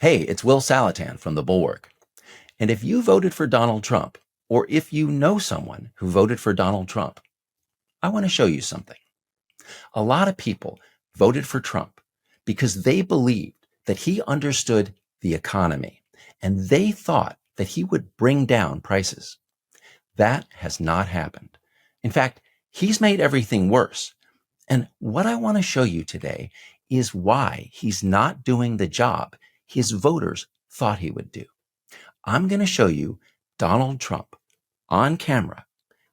Hey, it's Will Saletan from the Bulwark. And if you voted for Donald Trump, or if you know someone who voted for Donald Trump, I want to show you something. A lot of people voted for Trump because they believed that he understood the economy and they thought that he would bring down prices. That has not happened. In fact, he's made everything worse. And what I want to show you today is why he's not doing the job his voters thought he would do. I'm going to show you Donald Trump on camera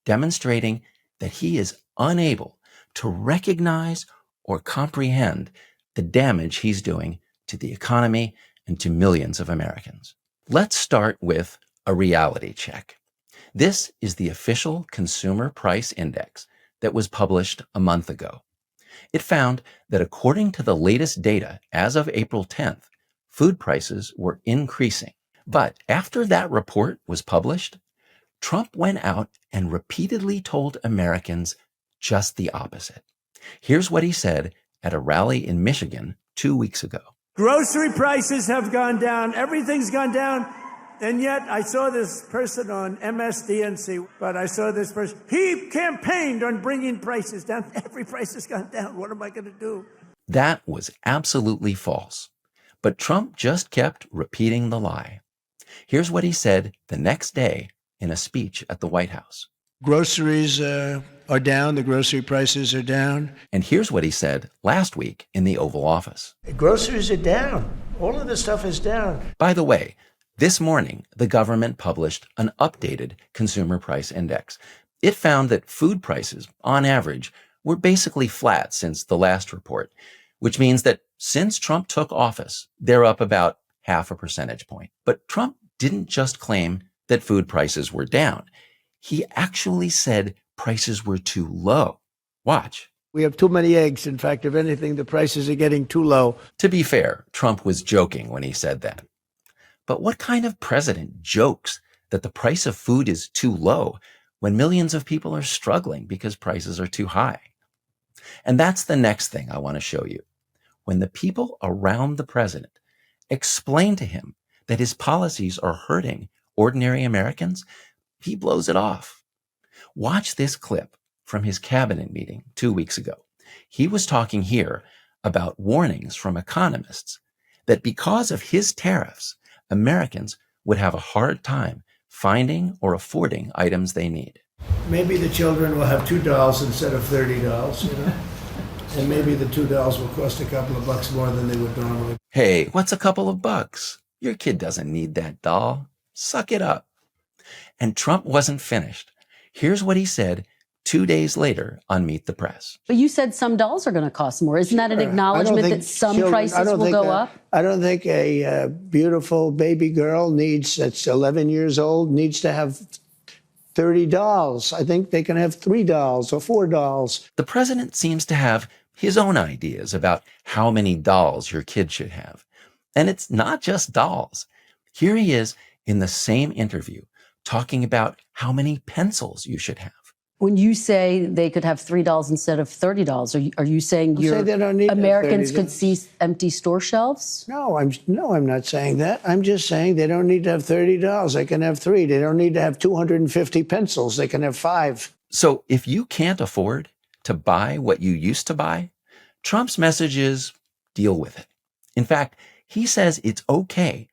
demonstrating that he is unable to recognize or comprehend the damage he's doing to the economy and to millions of Americans. Let's start with a reality check. This is the official Consumer Price Index that was published a month ago. It found that according to the latest data as of April 10th, food prices were increasing. But after that report was published, Trump went out and repeatedly told Americans just the opposite. Here's what he said at a rally in Michigan 2 weeks ago. Grocery prices have gone down. Everything's gone down. And yet I saw this person on MSDNC, but I saw this person. He campaigned on bringing prices down. Every price has gone down. What am I going to do? That was absolutely false. But Trump just kept repeating the lie. Here's what he said the next day in a speech at the White House. Groceries are down. The grocery prices are down. And here's what he said last week in the Oval Office. Groceries are down. All of this stuff is down. By the way, this morning, the government published an updated consumer price index. It found that food prices, on average, were basically flat since the last report, which means that since Trump took office, they're up about 0.5 percentage point. But Trump didn't just claim that food prices were down. He actually said prices were too low. Watch. We have too many eggs. In fact, if anything, the prices are getting too low. To be fair, Trump was joking when he said that. But what kind of president jokes that the price of food is too low when millions of people are struggling because prices are too high? And that's the next thing I want to show you. When the people around the president explain to him that his policies are hurting ordinary Americans, he blows it off. Watch this clip from his cabinet meeting 2 weeks ago. He was talking here about warnings from economists that because of his tariffs, Americans would have a hard time finding or affording items they need. Maybe the children will have $2 instead of $30, you know? And maybe the $2 will cost a couple of bucks more than they would normally. Hey, what's a couple of bucks? Your kid doesn't need that doll. Suck it up. And Trump wasn't finished. Here's what he said 2 days later on Meet the Press. But you said some dolls are going to cost more. Isn't that an acknowledgement that some prices will go up? I don't think a beautiful baby girl that's 11 years old needs to have 30 dolls. I think they can have 3 dolls or 4 dolls. The president seems to have his own ideas about how many dolls your kid should have. And it's not just dolls. Here he is in the same interview talking about how many pencils you should have. When you say they could have $3 instead of $30, are you saying Americans could see empty store shelves? No, I'm not saying that. I'm just saying they don't need to have $30. They can have 3. They don't need to have 250 pencils. They can have 5. So if you can't afford to buy what you used to buy, Trump's message is deal with it. In fact, he says it's okay,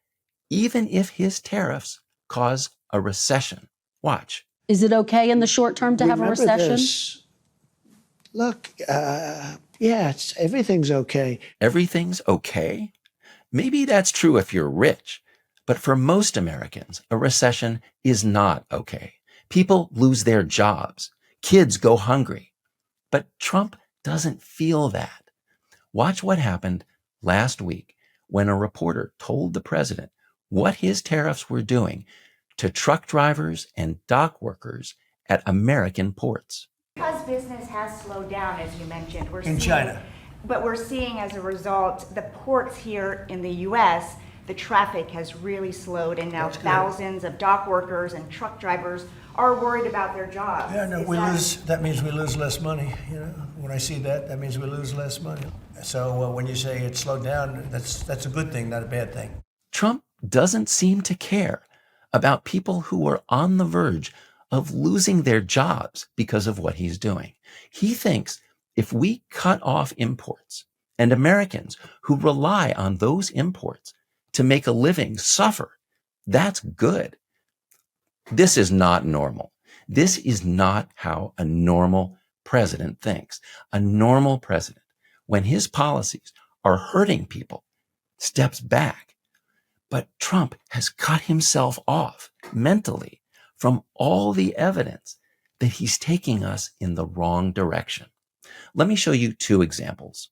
even if his tariffs cause a recession. Watch. Is it okay in the short term to have a recession? Look, everything's okay. Everything's okay? Maybe that's true if you're rich. But for most Americans, a recession is not okay. People lose their jobs. Kids go hungry. But Trump doesn't feel that. Watch what happened last week when a reporter told the president what his tariffs were doing to truck drivers and dock workers at American ports. Because business has slowed down, as you mentioned. In China. But we're seeing as a result, the ports here in the U.S., the traffic has really slowed, and now thousands of dock workers and truck drivers are worried about their jobs. Yeah, no, that means we lose less money. You know, when I see that means we lose less money. So when you say it slowed down, that's a good thing, not a bad thing. Trump doesn't seem to care about people who are on the verge of losing their jobs because of what he's doing. He thinks if we cut off imports and Americans who rely on those imports to make a living suffer, that's good. This is not normal. This is not how a normal president thinks. A normal president, when his policies are hurting people, steps back. But Trump has cut himself off mentally from all the evidence that he's taking us in the wrong direction. Let me show you two examples.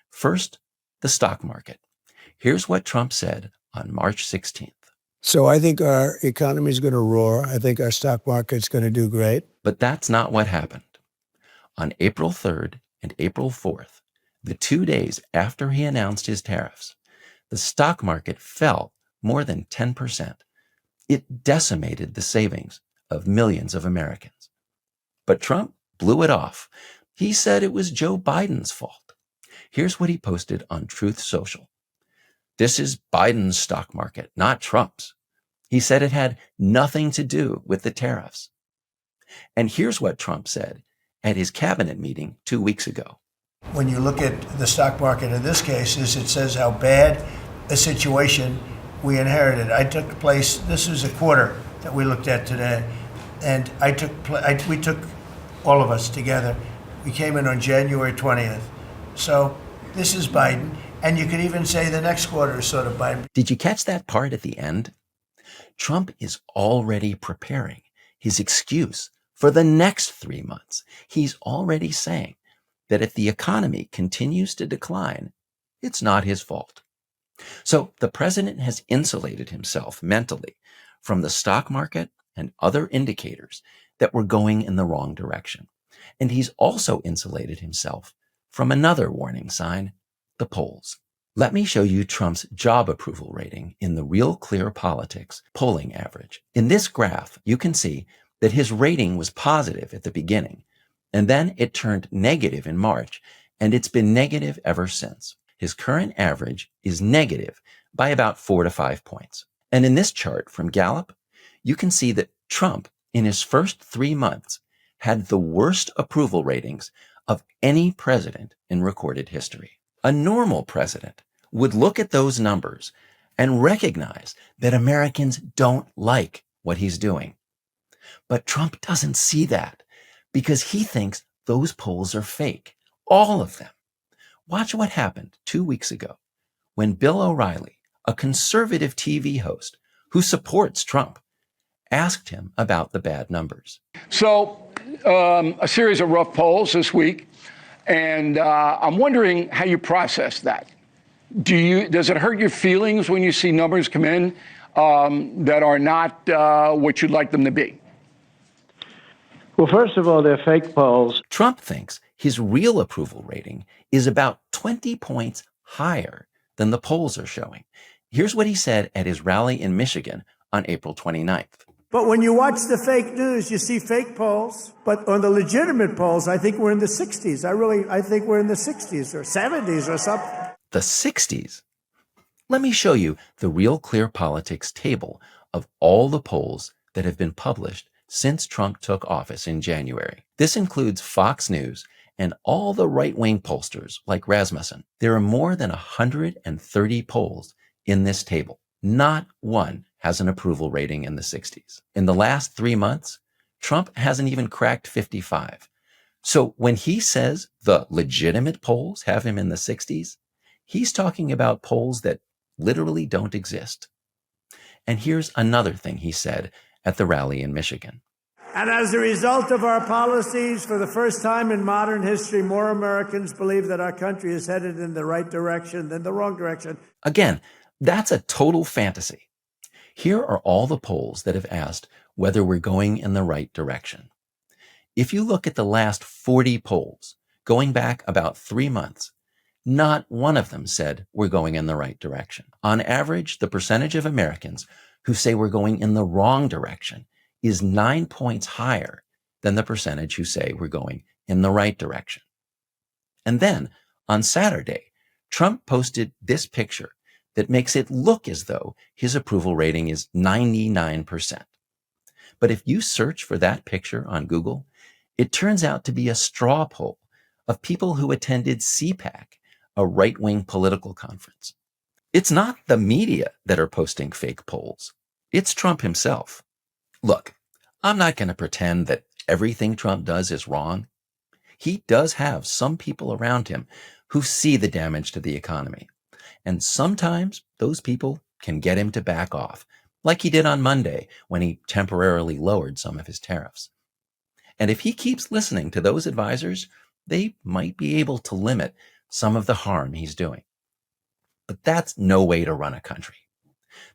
First, the stock market. Here's what Trump said on March 16th. So I think our economy is going to roar. I think our stock market's going to do great. But that's not what happened. On April 3rd and April 4th, the 2 days after he announced his tariffs, the stock market fell more than 10%. It decimated the savings of millions of Americans. But Trump blew it off. He said it was Joe Biden's fault. Here's what he posted on Truth Social. This is Biden's stock market, not Trump's. He said it had nothing to do with the tariffs. And here's what Trump said at his cabinet meeting 2 weeks ago. When you look at the stock market in this case, it says how bad a situation we inherited. I took place, this is a quarter that we looked at today, and we took all of us together. We came in on January 20th. So this is Biden, and you could even say the next quarter is sort of Biden. Did you catch that part at the end? Trump is already preparing his excuse for the next 3 months. He's already saying that if the economy continues to decline, it's not his fault. So the president has insulated himself mentally from the stock market and other indicators that were going in the wrong direction. And he's also insulated himself from another warning sign, the polls. Let me show you Trump's job approval rating in the Real Clear Politics polling average. In this graph, you can see that his rating was positive at the beginning, and then it turned negative in March, and it's been negative ever since. His current average is negative by about 4 to 5 points. And in this chart from Gallup, you can see that Trump, in his first 3 months, had the worst approval ratings of any president in recorded history. A normal president would look at those numbers and recognize that Americans don't like what he's doing. But Trump doesn't see that because he thinks those polls are fake, all of them. Watch what happened 2 weeks ago when Bill O'Reilly, a conservative TV host who supports Trump, asked him about the bad numbers. So, a series of rough polls this week, and I'm wondering how you process that. Does it hurt your feelings when you see numbers come in that are not what you'd like them to be? Well, first of all, they're fake polls. Trump thinks his real approval rating is about 20 points higher than the polls are showing. Here's what he said at his rally in Michigan on April 29th. But when you watch the fake news, you see fake polls. But on the legitimate polls, I think we're in the 60s. I think we're in the 60s or 70s or something. The 60s? Let me show you the Real Clear Politics table of all the polls that have been published since Trump took office in January. This includes Fox News and all the right-wing pollsters like Rasmussen. There are more than 130 polls in this table. Not one has an approval rating in the 60s. In the last 3 months, Trump hasn't even cracked 55. So when he says the legitimate polls have him in the 60s, he's talking about polls that literally don't exist. And here's another thing he said at the rally in Michigan. And as a result of our policies, for the first time in modern history, more Americans believe that our country is headed in the right direction than the wrong direction. Again, that's a total fantasy. Here are all the polls that have asked whether we're going in the right direction. If you look at the last 40 polls, going back about 3 months, not one of them said we're going in the right direction. On average, the percentage of Americans who say we're going in the wrong direction is 9 points higher than the percentage who say we're going in the right direction. And then on Saturday, Trump posted this picture that makes it look as though his approval rating is 99%. But if you search for that picture on Google, it turns out to be a straw poll of people who attended CPAC, a right-wing political conference. It's not the media that are posting fake polls. It's Trump himself. Look, I'm not going to pretend that everything Trump does is wrong. He does have some people around him who see the damage to the economy. And sometimes those people can get him to back off, like he did on Monday when he temporarily lowered some of his tariffs. And if he keeps listening to those advisors, they might be able to limit some of the harm he's doing. But that's no way to run a country.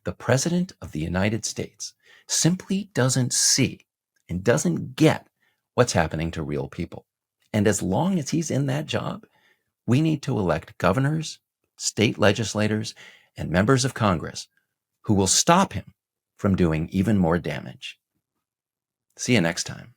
The President of the United States simply doesn't see and doesn't get what's happening to real people. And as long as he's in that job, we need to elect governors, state legislators, and members of Congress who will stop him from doing even more damage. See you next time.